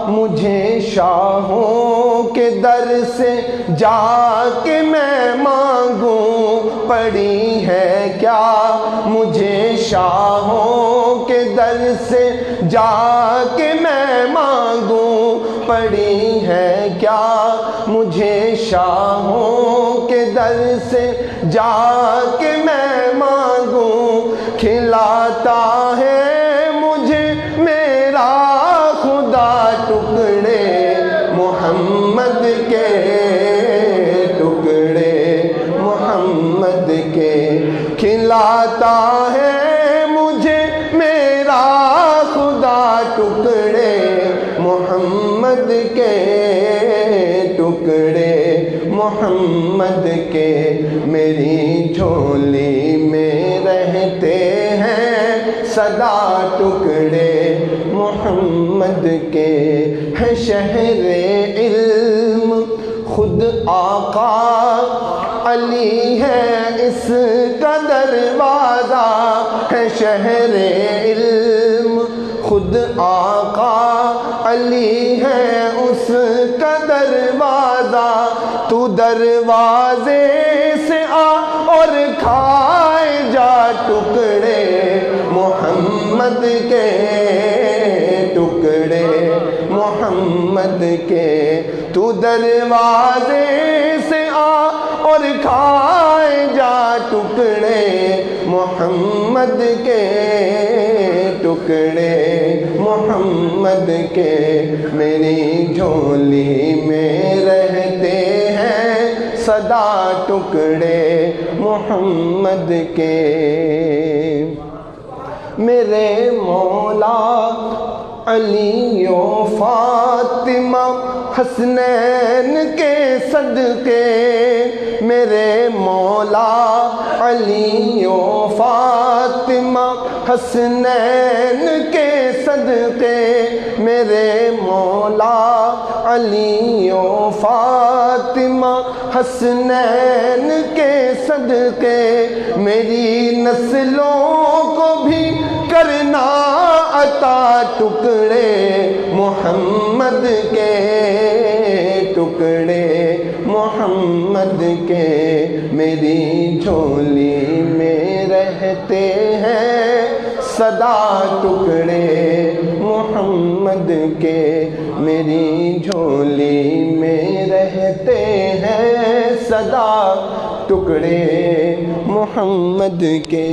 مجھے شاہوں کے در سے جا کے میں مانگوں، پڑی ہے کیا مجھے شاہوں کے در سے جا کے میں مانگوں، پڑی ہے کیا مجھے شاہوں کے در سے جا کے میں مانگوں، کھلاتا ہے مجھے میرا خدا ٹکڑے محمد کے، ٹکڑے محمد کے، کھلاتا ہے مجھے میرا خدا ٹکڑے محمد کے، ٹکڑے محمد کے، میری جھولی میں رہتے ہیں سدا ٹکڑے محمد کے، ہے شہر علم خود آقا علی ہے اس کا دروازہ، ہے شہر علم خود آقا علی ہے اس کا دروازہ، تو دروازے سے آ اور کھائے جا ٹکڑے محمد کے، ٹکڑے محمد کے، تو دروازے سے آ اور کھائے جا ٹکڑے محمد کے، ٹکڑے محمد کے، میری جھولی میں رہتے ہیں سدا ٹکڑے محمد کے، میرے مولا علی و فاطمہ حسنین کے صدقے، میرے مولا علی و فاطمہ حسنین کے صدقے، میرے مولا علی و فاطمہ حسنین کے صدقے، میری نسلوں کو بھی کرنا عطا ٹکڑے محمد کے، ٹکڑے محمد کے، میری جھولی میں رہتے ہیں سدا ٹکڑے محمد کے، میری جھولی میں رہتے ہیں سدا ٹکڑے محمد کے۔